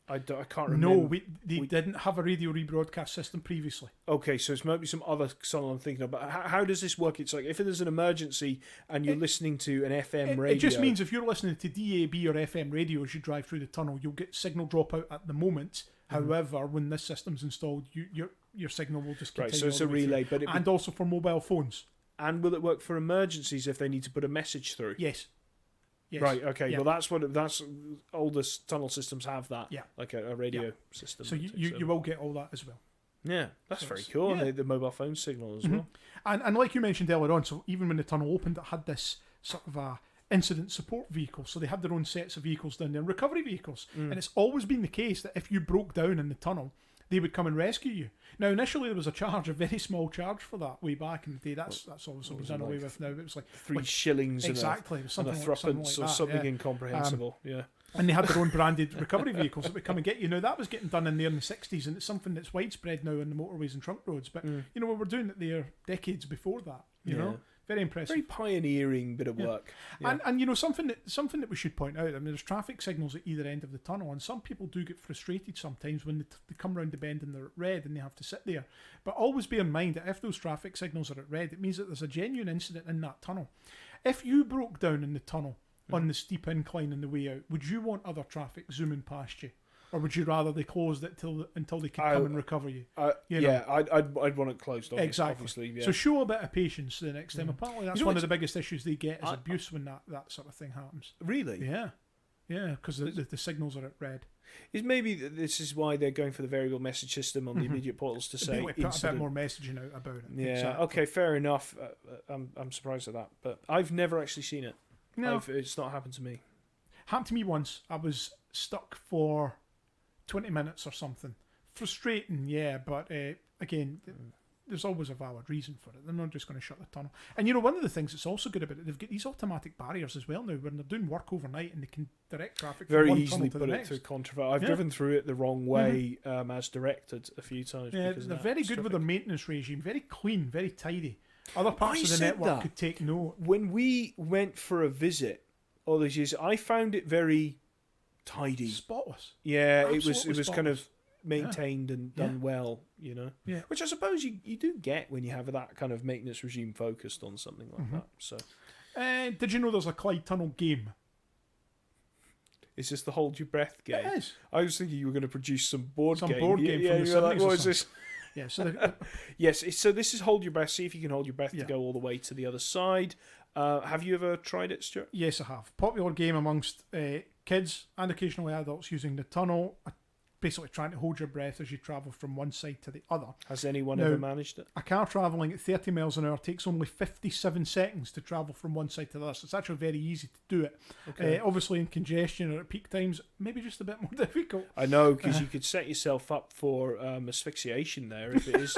I can't remember. No, they didn't have a radio rebroadcast system previously. Okay, so it's maybe some other tunnel I'm thinking of. But how does this work? It's like if there's an emergency and you're listening to an FM radio... It just means if you're listening to DAB or FM radio as you drive through the tunnel, you'll get signal dropout at the moment. However, when this system's installed, your signal will just continue. Right, so it's a relay. And also for mobile phones. And will it work for emergencies if they need to put a message through? Yes. Right. Okay. Yeah. Well, that's oldest tunnel systems have that. Yeah. Like a radio system. So you will get all that as well. Yeah, that's very cool. Yeah. And the mobile phone signal as well. And like you mentioned earlier on, so even when the tunnel opened, it had this sort of a incident support vehicle. So they had their own sets of vehicles down there, recovery vehicles. And it's always been the case that if you broke down in the tunnel, they would come and rescue you. Now, initially there was a charge, a very small charge for that way back in the day. That's obviously been done away with now. It was like 3 shillings exactly, and a something threepence like or that, something incomprehensible. And they had their own branded recovery vehicles that would come and get you. Now, that was getting done in the 60s, and it's something that's widespread now on the motorways and trunk roads. But, you know, we were doing it there decades before that, you know. Very impressive. Very pioneering bit of work. Yeah. And you know, something that we should point out, I mean, there's traffic signals at either end of the tunnel, and some people do get frustrated sometimes when they come round the bend and they're at red and they have to sit there. But always bear in mind that if those traffic signals are at red, it means that there's a genuine incident in that tunnel. If you broke down in the tunnel on the steep incline on the way out, would you want other traffic zooming past you? Or would you rather they closed it until they could come and recover you? I'd want it closed. Exactly. Obviously, yeah. So show a bit of patience the next time. Apparently, that's one of the biggest issues they get is abuse when that sort of thing happens. Really? Yeah, because the signals are at red. Is maybe this is why they're going for the variable message system on the immediate portals to say put a bit more messaging out about it. Yeah. Exactly. Okay. Fair enough. I'm surprised at that, but I've never actually seen it. No, it's not happened to me. Happened to me once. I was stuck for 20 minutes or something. Frustrating, yeah, but again, there's always a valid reason for it. They're not just going to shut the tunnel. And you know, one of the things that's also good about it, they've got these automatic barriers as well now, when they're doing work overnight and they can direct traffic from very one easily tunnel to put the it next. through contravert. I've driven through it the wrong way as directed a few times. Yeah, they're very good with their maintenance regime. Very clean, very tidy. Other parts of the network could take note. When we went for a visit all those years, I found it very tidy, spotless. Yeah, absolutely it was spotless. kind of maintained and done well, you know. Yeah. Which I suppose you do get when you have that kind of maintenance regime focused on something like that. So, did you know there's a Clyde Tunnel game? Is this the hold your breath game? It is. I was thinking you were going to produce some board game. From the you were 70s. Like, what is this? Yeah. So yes. So this is hold your breath. See if you can hold your breath to go all the way to the other side. Have you ever tried it, Stuart? Yes, I have. Popular game amongst kids and occasionally adults using the tunnel, basically trying to hold your breath as you travel from one side to the other. Has anyone ever managed it? A car travelling at 30 miles an hour takes only 57 seconds to travel from one side to the other, so it's actually very easy to do it. Okay. Obviously in congestion or at peak times, maybe just a bit more difficult. I know, because you could set yourself up for asphyxiation there if it is...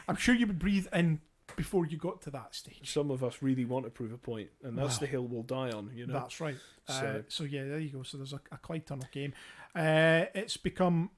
I'm sure you would breathe in before you got to that stage. Some of us really want to prove a point, and that's the hill we'll die on, you know. That's right. So yeah, there you go. So there's a Clyde Tunnel game. It's become,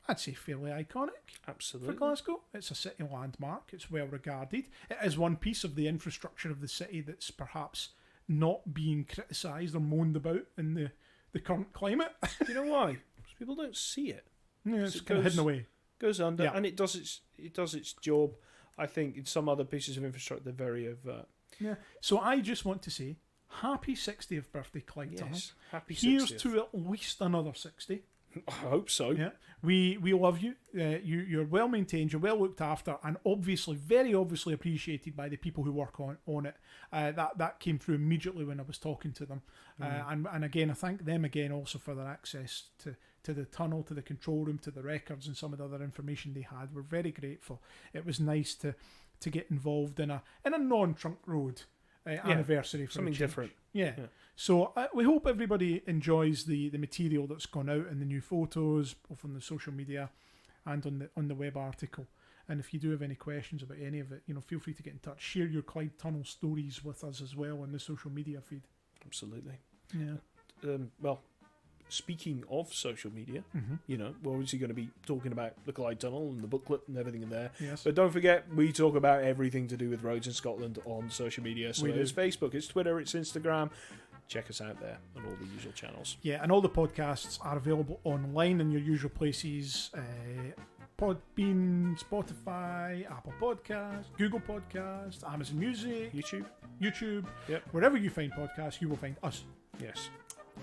I'd say, fairly iconic. Absolutely. For Glasgow. It's a city landmark. It's well regarded. It is one piece of the infrastructure of the city that's perhaps not being criticised or moaned about in the current climate. Do you know why? Because people don't see it. Yeah, it's kind of hidden away. Goes under, and it does its job. I think in some other pieces of infrastructure, they're very overt. Yeah. So I just want to say, happy 60th birthday, Clyde Tunnel. Happy 60th. Here's to at least another 60. I hope so. Yeah. We love you. You're well maintained. You're well looked after, and obviously, very obviously appreciated by the people who work on it. That came through immediately when I was talking to them. And again, I thank them again also for their access to to the tunnel, to the control room, to the records and some of the other information they had. We're very grateful. It was nice to get involved in a non-Trunk Road anniversary. For something different. Yeah. So we hope everybody enjoys the material that's gone out and the new photos, both on the social media and on the web article. And if you do have any questions about any of it, feel free to get in touch. Share your Clyde Tunnel stories with us as well on the social media feed. Absolutely. Yeah. Well, speaking of social media, we're obviously going to be talking about the Clyde Tunnel and the booklet and everything in there. Yes. But don't forget, we talk about everything to do with roads in Scotland on social media. So it's Facebook, it's Twitter, it's Instagram. Check us out there on all the usual channels. Yeah, and all the podcasts are available online in your usual places. Podbean, Spotify, Apple Podcasts, Google Podcasts, Amazon Music, YouTube. Yep. Wherever you find podcasts, you will find us. Yes.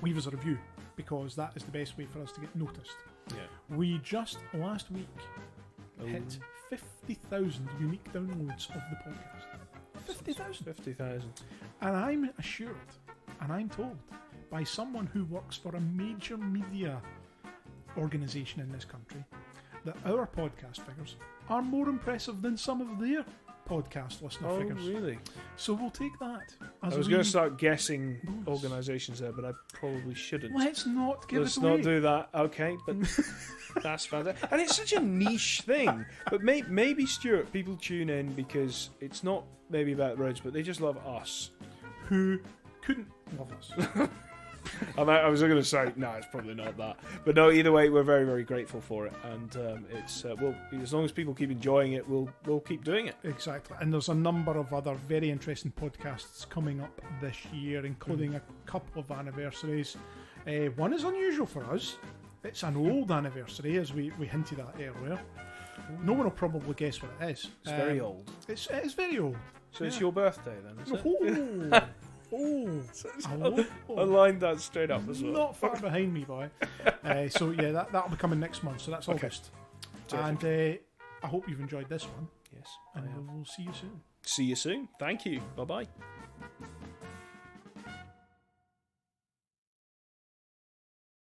Leave us a review, because that is the best way for us to get noticed. Yeah. We just last week hit 50,000 unique downloads of the podcast. 50,000. 50,000. And I'm assured, and I'm told, by someone who works for a major media organisation in this country, that our podcast figures are more impressive than some of their podcast listener figures. Oh, really? So we'll take that. I was going to start guessing organisations there, but I probably shouldn't. Let's not give Let's it away. not do that. Okay, but that's fantastic. And it's such a niche thing. But maybe, Stuart, people tune in because it's not maybe about roads, but they just love us. Who couldn't love us? I was going to say, no, it's probably not that. But no, either way, we're very, very grateful for it. And it's as long as people keep enjoying it, we'll keep doing it. Exactly. And there's a number of other very interesting podcasts coming up this year, including a couple of anniversaries. One is unusual for us. It's an old anniversary, as we hinted at earlier. No one will probably guess what it is. It's very old. It is very old. So it's your birthday then, is it? I lined that straight up as well. Not far behind me, boy. So yeah, that'll be coming next month. So that's August. Terrific. And I hope you've enjoyed this one. Yes. And we'll see you soon. See you soon. Thank you. Bye-bye.